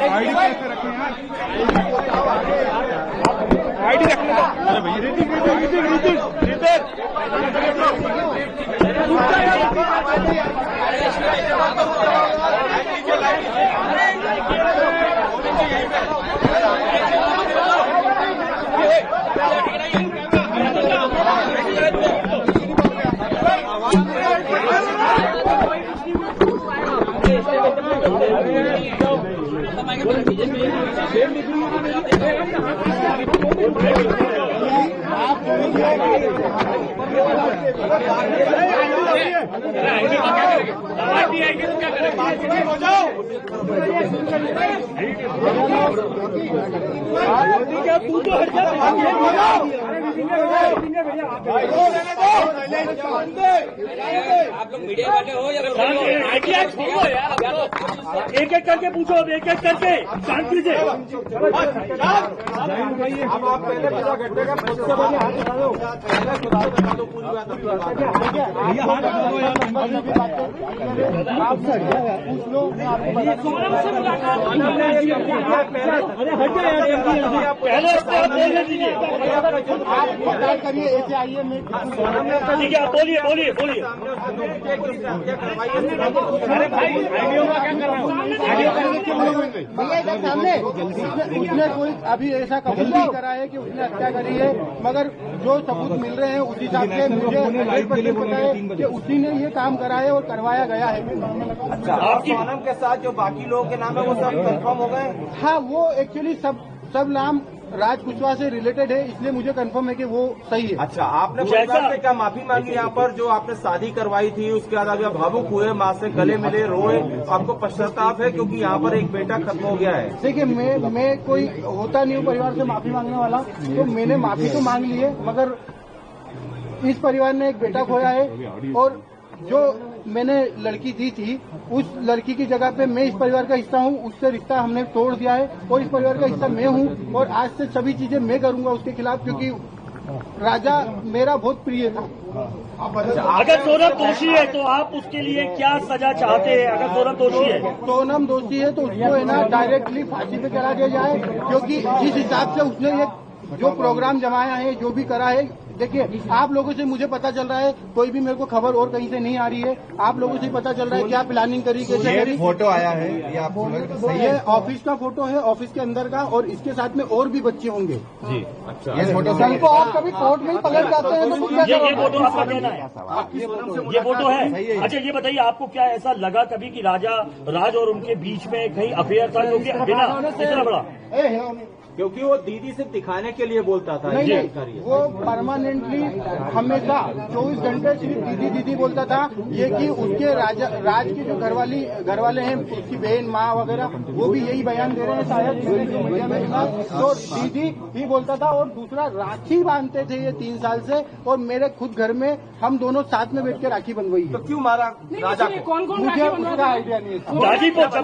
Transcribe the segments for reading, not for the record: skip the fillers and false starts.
ID कैसे रखें यार, आईडी रखने दो। अरे तू तो हट जा, आप लोग मीडिया बैठे हो या एक एक करके पूछो, अब एक एक करके शांति से। अब आप पहले पूरा घंटे का पूछ लो, करिए ऐसे आइए। ठीक है, बोलिए बोलिए बोलिए। अरे भाई आईडियो का क्या कर रहा हूँ, भैया इधर सामने। उसने कोई अभी ऐसा कबूल नहीं करा है कि उसने हत्या करी है, मगर जो सबूत मिल रहे हैं उस हिसाब से मुझे 100% पता है कि उसी ने ये काम करा है और करवाया गया है। अच्छा, आपकी सोनम के साथ जो बाकी लोगों के नाम है वो सब कंफर्म हो गए? हाँ, वो एक्चुअली सब नाम राज कुशवाहा से रिलेटेड है, इसलिए मुझे कंफर्म है कि वो सही है। अच्छा, आपने परिवार से क्या माफी मांगी यहाँ पर जो आपने शादी करवाई थी, उसके बाद अभी आप भावुक हुए, माँ से गले मिले, रोए, आपको पश्चाताप है क्योंकि यहाँ पर एक बेटा खत्म हो गया है? देखिए, मैं कोई होता नहीं हूँ परिवार से माफी मांगने वाला, तो मैंने माफी तो मांग ली है, मगर इस परिवार ने एक बेटा खोया है और जो मैंने लड़की दी थी उस लड़की की जगह पे मैं इस परिवार का हिस्सा हूँ, उससे रिश्ता हमने तोड़ दिया है और इस परिवार का हिस्सा मैं हूँ और आज से सभी चीजें मैं करूंगा उसके खिलाफ, क्योंकि राजा मेरा बहुत प्रिय था। अगर सोनम दोषी है तो आप उसके लिए क्या सजा चाहते हैं? अगर सोनम दोषी है, सोनम दोषी है तो उसको है ना डायरेक्टली फांसी पे चढ़ा दिया जाए, क्योंकि जिस हिसाब से उसने ये जो प्रोग्राम जमाया है, जो भी करा है, देखिए आप लोगों से मुझे पता चल रहा है, कोई भी मेरे को खबर और कहीं से नहीं आ रही है, आप लोगों से पता चल रहा है क्या प्लानिंग करी, कैसे करी। फोटो आया है ये आप ये ऑफिस का फोटो है, ऑफिस के अंदर का, और इसके साथ में और भी बच्चे होंगे जी। अच्छा, ये फोटो को आप कभी कोर्ट में पलट जाते हैं तो ये फोटो आपका कहना है, ये फोटो है? अच्छा, ये बताइए आपको क्या ऐसा लगा कभी कि राज और उनके बीच में कहीं अफेयर था, क्योंकि बिना इतना बड़ा, क्योंकि वो दीदी सिर्फ दिखाने के लिए बोलता था? नहीं, वो परमानेंटली हमेशा 24 घंटे सिर्फ दीदी दीदी बोलता था। ये कि उसके राज के जो घर वाले हैं, उसकी बहन माँ वगैरह, वो भी यही बयान दे रहे हैं शायद मीडिया में। तो दीदी ही बोलता था, और दूसरा राखी बांधते थे ये 3 साल से, और मेरे खुद घर में हम दोनों साथ में बैठ के राखी बंधवाई है। तो क्यों मारा राजा को? मुझे उसका आइडिया नहीं है।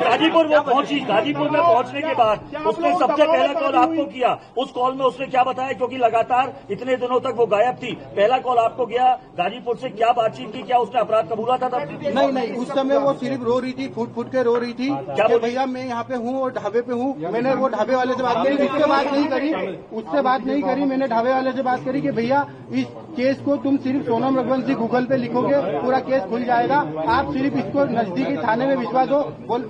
गाजीपुर वो पहुंची, गाजीपुर में पहुंचने के बाद उसने सबसे पहला कॉल आपको किया, उस कॉल में उसने क्या बताया? क्योंकि लगातार इतने दिनों तक वो गायब थी, पहला कॉल आपको गया, गाजीपुर से क्या बातचीत की, क्या उसने अपराध कबूला था तब? नहीं, उस समय वो सिर्फ रो रही थी, फूट के रो रही थी, क्या भैया मैं यहाँ पे हूँ और ढाबे पे हूँ। मैंने वो ढाबे वाले से बात करी, उससे बात नहीं करी, मैंने ढाबे वाले से बात करी कि भैया इस केस को तुम सिर्फ सोनम रघुवंशी गूगल पे लिखोगे, पूरा केस खुल जाएगा, आप सिर्फ इसको नजदीकी थाने में विश्वास हो।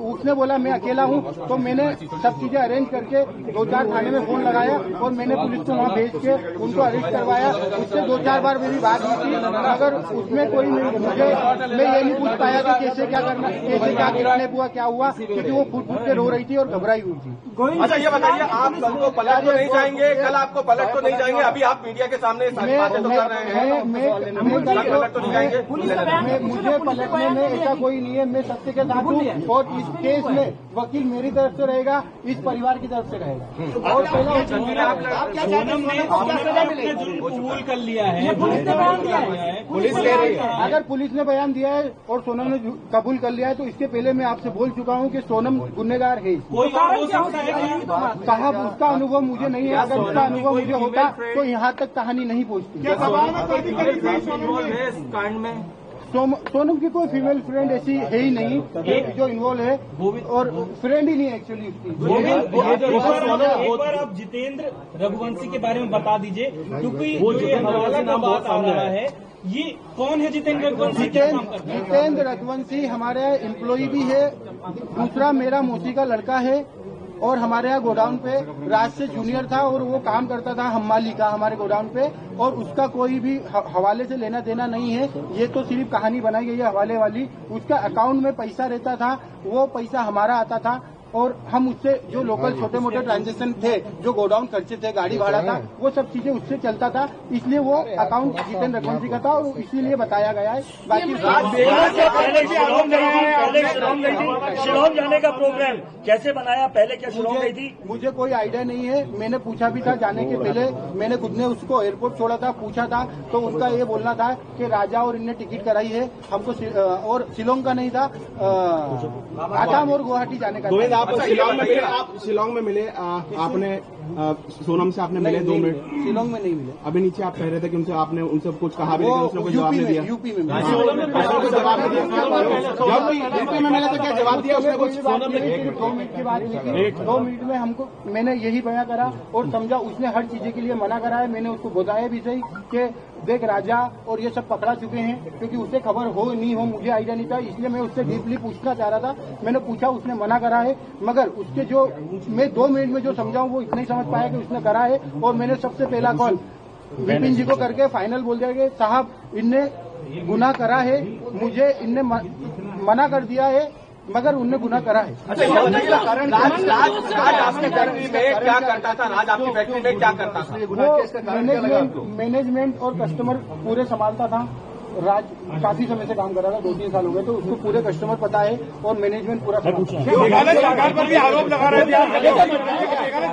उसने बोला मैं अकेला हूँ, तो मैंने सब चीजें अरेंज करके 2-4 थाने में फोन लगाया और मैंने पुलिस को वहाँ भेज के उनको अरेस्ट करवाया। उससे 2-4 बार मेरी बात हुई थी, मगर उसमें कोई मैं ये नहीं पूछ पाया कि कैसे क्या करना, कैसे क्या गिराने हुआ, क्या हुआ, क्योंकि वो फूट के रो रही थी और घबराई हुई थी। अच्छा, ये बताइए, आप कल को पलट तो नहीं जाएंगे? कल आपको पलट तो नहीं जाएंगे? अभी आप मीडिया के सामने बातें तो कर रहे हैं, पलट तो नहीं जाएंगे? मुझे पलटने में ऐसा कोई नहीं है, मैं सत्य के साथ हूँ, और इस केस में वकील मेरी तरफ से रहेगा, इस परिवार की तरफ से रहेगा। और पहला कबूल कर लिया है, पुलिस कह रही है, अगर पुलिस ने बयान दिया है और सोनम ने कबूल कर लिया है, तो इसके पहले मैं आपसे बोल चुका हूँ कि सोनम गुनहगार है। साहब, उसका अनुभव मुझे नहीं है, अगर उसका अनुभव मुझे होता तो यहाँ तक कहानी नहीं पहुँचती। कांड में सोनम की कोई फीमेल फ्रेंड ऐसी है ही नहीं जो इन्वॉल्व है, और फ्रेंड ही नहीं एक्चुअली एक बार आप जितेंद्र रघुवंशी के बारे में बता दीजिए, क्योंकि वो जो हवाला का बात आ रहा है, ये कौन है जितेंद्र रघुवंशी? जितेंद्र रघुवंशी हमारे एम्प्लॉय भी है, दूसरा मेरा मौसी का लड़का है, और हमारे यहाँ गोडाउन पे राज से जूनियर था और वो काम करता था हम्माली का हमारे गोडाउन पे, और उसका कोई भी हवाले से लेना देना नहीं है। ये तो सिर्फ कहानी बनाई गई है हवाले वाली। उसका अकाउंट में पैसा रहता था, वो पैसा हमारा आता था, और हम उससे जो लोकल छोटे मोटे ट्रांजेक्शन थे, जो गोडाउन खर्चे थे, गाड़ी भाड़ा था, वो सब चीजें उससे चलता था, इसलिए वो अकाउंट जितेंद्र रघुवंशी का था और इसीलिए बताया गया है। बाकी शिलोंग जाने का प्रोग्राम कैसे बनाया, पहले क्या शिलोंग गई थी? मुझे कोई आइडिया नहीं है, मैंने पूछा भी था जाने के पहले, मैंने खुद ने उसको एयरपोर्ट छोड़ा था, पूछा था, तो उनका ये बोलना था कि राजा और इनने टिकट कराई है हमको, और शिलोंग का नहीं था, आसाम और गुवाहाटी जाने का। आप शिलोंग में मिले, आपने सोनम से आपने मिले 2 मिनट? शिलोंग में नहीं मिले। अभी नीचे आप कह रहे थे कि उनसे आपने उनसे कुछ कहा भी, लेकिन उसने कोई जवाब नहीं दिया। यूपी में यूपी में मिले तो क्या जवाब दिया उसने? कुछ 2 मिनट की बात नहीं थी, 2 मिनट में हमको मैंने यही बयां करा और समझा, उसने हर चीजें के लिए मना करा है। मैंने उसको बताया भी सही कि देख राजा और ये सब पकड़ा चुके हैं, क्योंकि उससे खबर हो नहीं हो मुझे आइडिया नहीं था, इसलिए मैं उससे डीपली पूछना चाह रहा था। मैंने पूछा, उसने मना करा है, मगर उसके जो मैं 2 मिनट में जो समझाऊं वो इतना ही समझ पाया कि उसने करा है। और मैंने सबसे पहला कॉल विपिन जी को करके फाइनल बोल दिया कि साहब इनने गुनाह करा है, मुझे इनने मना कर दिया है, मगर उनने गुनाह करा है। राज आपकी फैक्ट्री में क्या करता था? राज आपकी फैक्ट्री में क्या करता था? वो मैनेजमेंट और कस्टमर पूरे संभालता था। राज काफी समय से काम कर रहा था, 2-3 साल हो गए, तो उसको पूरे कस्टमर पता है और मैनेजमेंट पूरा मेघालय सरकार पर भी आरोप लगा रहे थे। मेघालय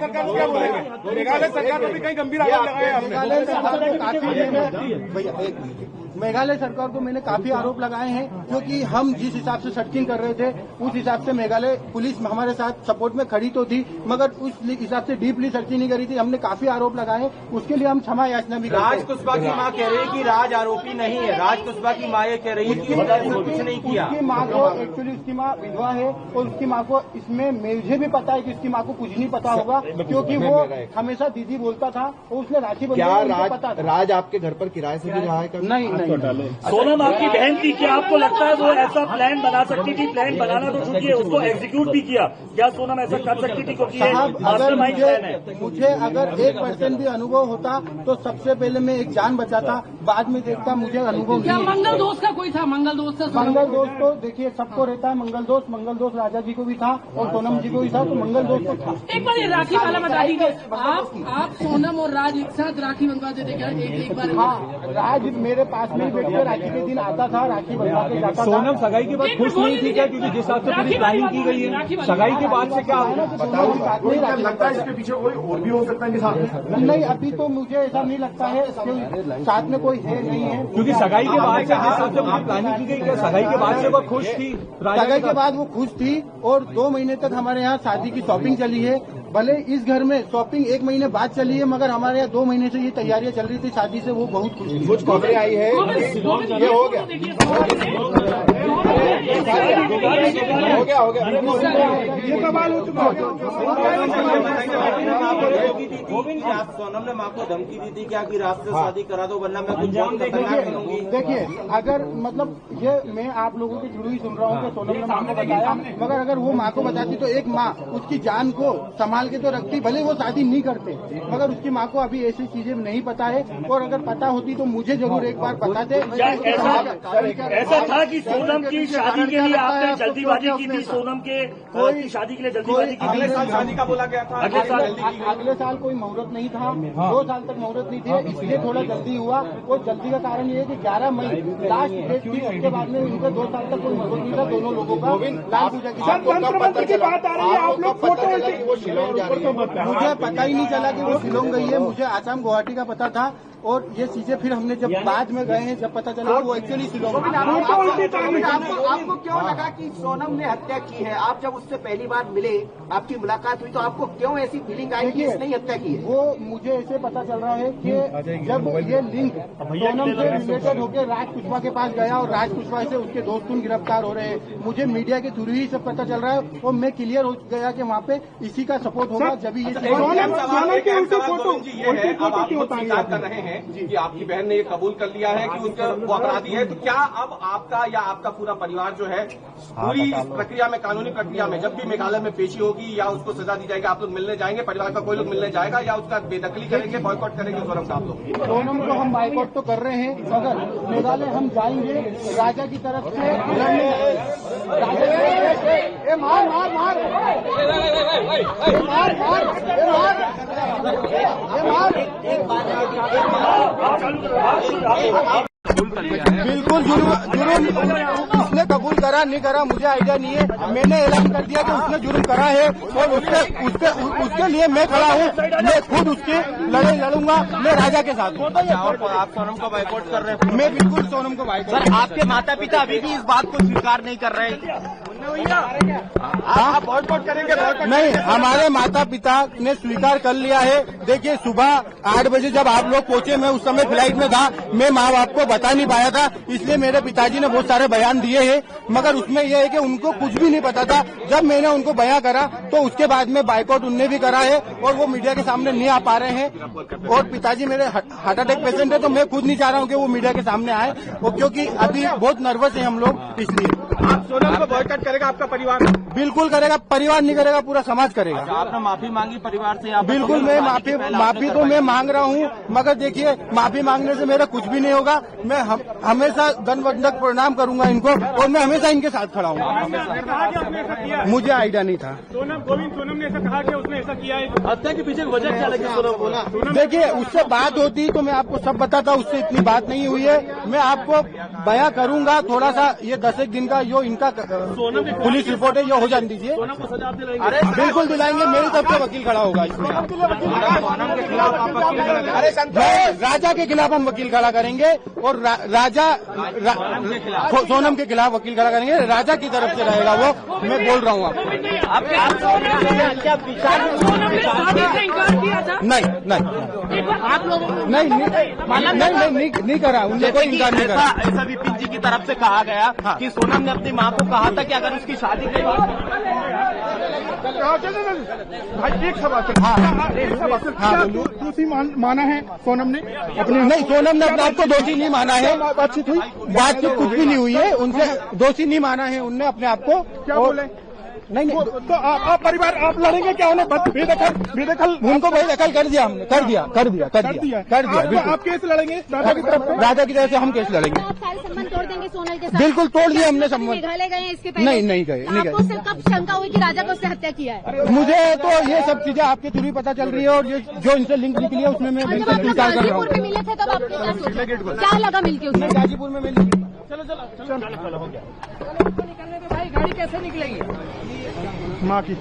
सरकार को क्या बोलेंगे? मेघालय सरकार पर भी कई गंभीर आरोप लगाए हैं। मेघालय सरकार को मेघालय सरकार को मैंने काफी आरोप लगाए हैं, क्योंकि हम जिस हिसाब से सर्चिंग कर रहे थे उस हिसाब से मेघालय पुलिस हमारे साथ सपोर्ट में खड़ी तो थी, मगर उस हिसाब से डीपली सर्चिंग नहीं करी थी। हमने काफी आरोप लगाए, उसके लिए हम क्षमा याचना भी करते हैं। राज कुशवाहा की मां कह रही है कि राज आरोपी नहीं है। राज कुशवाहा की मां ये कह रही है कि कुछ नहीं किया। उसकी माँ को एक्चुअली उसकी माँ विधवा है, और उसकी माँ को इसमें मुझे भी पता है कि उसकी माँ को कुछ नहीं पता होगा, क्योंकि वो हमेशा दीदी बोलता था और उसने राखी बंधी पता। राज आपके घर पर किराए से भी रहा है? नहीं। सोनम आपकी बहन थी, क्या आपको लगता है वो ऐसा प्लान बना सकती थी? प्लान बनाना तो छूटिए, उसको एग्जीक्यूट भी किया। क्या सोनम ऐसा कर सकती थी? क्योंकि अगर मुझे अगर 1% भी अनुभव होता तो सबसे पहले मैं एक जान बचाता, बाद में देखता। मुझे अनुभव नहीं। मंगल दोस्त का कोई था? मंगल दोस्त तो देखिए सबको रहता है मंगल दोस्त राजा जी को भी था और सोनम जी को भी था, तो मंगल दोस्त तो था। एक बार ये राखी वाला बता दीजिए, आप सोनम और राज एक साथ राखी बनवा देते क्या? एक बार? हाँ, राज मेरे पास में बैठ के राखी के दिन आता था, राखी बनवा के जाता था। सोनम सगाई के बाद खुश नहीं थी क्या? क्योंकि जिस हिसाब से पूरी प्लानिंग की गई है, सगाई के बाद से क्या लगता है इसके पीछे कोई और भी हो सकता है? नहीं, अभी तो मुझे ऐसा नहीं लगता है, साथ में कोई है नहीं है, क्योंकि सगाई के बाद से जिस हिसाब से पूरी प्लानिंग की गई, क्या सगाई के बाद से वो खुश थी? सगाई के बाद वो खुश थी, और 2 महीने तक हमारे यहाँ शादी की शॉपिंग चली है। भले इस घर में शॉपिंग 1 महीने बाद चली है, मगर हमारे यहाँ 2 महीने से ये तैयारियां चल रही थी शादी से, वो बहुत खुश थी। कुछ खबरें आई है, ये हो गया ये सवाल हो चुका है। सोनम ने माँ को धमकी दी थी क्या कि रात से शादी करा दो वरना मैं कुछ जान करूंगी? देखिए, अगर मतलब ये मैं आप लोगों के थ्रू ही सुन रहा हूँ कि सोनम ने माँ को बताया, मगर अगर वो माँ को बताती तो एक माँ उसकी जान को संभाल के तो रखती, भले वो शादी नहीं करते, मगर उसकी माँ को अभी ऐसी चीजें नहीं पता है, और अगर पता होती तो मुझे जरूर एक बार बताते। ऐसा था कि सोनम की शादी के लिए आपने जल्दीबाजी की थी? सोनम के कोई शादी के लिए जल्दीबाजी की थी? शादी का बोला गया था अगले साल कोई मुहूर्त नहीं था, 2 साल तक मुहूर्त नहीं थे, इसलिए थोड़ा जल्दी हुआ। और जल्दी का कारण ये है कि 11 मई लास्ट डेट थी, उसके बाद में उनका 2 साल तक कोई मुहूर्त नहीं था दोनों लोगों का। लाल पूजा की बात आ रही है, आप लोग फोटो, मुझे पता ही नहीं चला कि वो शिलोंग गई है। मुझे आसाम गुवाहाटी का पता था, और ये चीजें फिर हमने जब बाद में गए हैं, जब पता चला वो एक्चुअली शिलोंग में। आपको क्यों लगा कि सोनम ने हत्या की है? आप जब उससे पहली बार मिले, आपकी मुलाकात हुई, तो आपको क्यों ऐसी फीलिंग आई कि इसने ही हत्या की है? वो मुझे ऐसे पता चल रहा है कि जब ये लिंक सोनम से रिलेटेड होकर राज कुशवाहा के पास गया और राज कुशवाहा से उसके दोस्त गिरफ्तार हो रहे हैं, मुझे मीडिया के थ्रू ही सब पता चल रहा है और मैं क्लियर हो गया कि वहाँ पे इसी का सपोर्ट होगा जब ये बात कर रहे हैं कि आपकी बहन ने ये कबूल कर लिया है कि उनका वो अपराधी है, तो क्या अब आपका या आपका पूरा परिवार जो है पूरी प्रक्रिया में, कानूनी प्रक्रिया में, जब भी मेघालय में पेशी होगी या उसको सजा दी जाएगी, आप लोग मिलने जाएंगे? परिवार का कोई लोग मिलने जाएगा या उसका बेदखली करेंगे, बॉयकॉट करेंगे सोनम साहब लोग? सोनम को हम बॉयकॉट तो कर रहे हैं, मगर मेघालय हम जाएंगे राजा की तरफ से लड़ने। बिल्कुल जुर्म उसने कबूल करा नहीं करा मुझे आइडिया नहीं है। मैंने ऐलान कर दिया कि उसने जुर्म करा है और उसके लिए मैं खड़ा हूँ। मैं खुद उसकी लड़ाई लड़ूंगा, मैं राजा के साथ हूँ। आप सोनम को बाइकआउट कर रहे हैं? मैं बिल्कुल सोनम को बाइकआउट। सर, आपके माता पिता अभी भी इस बात को स्वीकार नहीं कर रहे? आप बॉयकॉट करेंगे? नहीं, हमारे माता पिता ने स्वीकार कर लिया है। देखिए, सुबह 8 बजे जब आप लोग पहुंचे, मैं उस समय फ्लाइट में था, मैं माँ बाप को बता नहीं पाया था, इसलिए मेरे पिताजी ने बहुत सारे बयान दिए हैं, मगर उसमें यह है कि उनको कुछ भी नहीं पता था। जब मैंने उनको बयान करा तो उसके बाद में बाइकआउट उनने भी करा है और वो मीडिया के सामने नहीं आ पा रहे हैं। और पिताजी मेरे हार्ट अटैक पेशेंट है, तो मैं खुद नहीं चाह रहा हूँ कि वो मीडिया के सामने आए, और क्योंकि अभी बहुत नर्वस है हम लोग, इसलिए। आप सोनम को बॉयकॉट करेगा आपका परिवार? बिल्कुल करेगा, परिवार नहीं करेगा, पूरा समाज करेगा। आपने माफी मांगी परिवार से? बिल्कुल, मैं माफी तो मैं मांग रहा हूँ, मगर देखिए, माफी मांगने से मेरा कुछ भी नहीं होगा। मैं हमेशा दंडवत प्रणाम करूंगा इनको और मैं हमेशा इनके साथ खड़ा हूँ। मुझे आइडिया नहीं था। सोनम ने ऐसा कहा कि उसने ऐसा किया है। हत्या के पीछे वजह क्या लगी सोनम? देखिए, उससे बात होती तो मैं आपको सब बताता, उससे इतनी बात नहीं हुई है। मैं आपको बयां करूंगा थोड़ा सा, ये 10 दिन का जो इनका पुलिस रिपोर्ट है ये हो जाने दीजिए। सोनम को सजा दिलाएंगे? बिल्कुल दिलाएंगे, मेरी तरफ से वकील खड़ा होगा इसमें। राजा के खिलाफ हम वकील खड़ा करेंगे और सोनम के खिलाफ वकील खड़ा करेंगे। राजा की तरफ से रहेगा वो, मैं बोल रहा हूँ नहीं करा, उन्होंने कोई इनकार नहीं करा। ऐसा विपिन जी की तरफ से कहा गया कि सोनम ने अपनी माँ को कहा था कि अगर उसकी शादी के बाद दोषी माना है सोनम ने अपने? नहीं, सोनम ने अपने आप को दोषी नहीं माना है। बातचीत हुई, बातचीत कुछ भी नहीं हुई है, उनसे दोषी नहीं माना है उनने अपने आप को। क्या बोले? नहीं तो आप परिवार आप लड़ेंगे क्या? उन्हें बेदखल उनको बेदखल कर दिया हमने, कर दिया बिल्कुल। आप केस लड़ेंगे राजा की तरफ से? राजा की तरफ से हम केस लड़ेंगे। आप सारे संबंध तोड़ देंगे सोनल के साथ? बिल्कुल तोड़ दिए हमने संबंध। मेघालय गए इसके पहले? नहीं गए। आपको उससे कब शंका हुई कि राजा को उसने हत्या किया है? मुझे तो ये सब चीजें आपके थ्रू ही पता चल रही है और जो इनसे लिंक निकली है उसमें मैं बिल्कुल स्वीकार कर रहा हूँ। गाजीपुर में मिले थे तब आपको क्या सोचा? क्या लगा मिलके उसमें? गाजीपुर में मिली। चलो हो गया। भाई गाड़ी कैसे निकलेगी? माँ की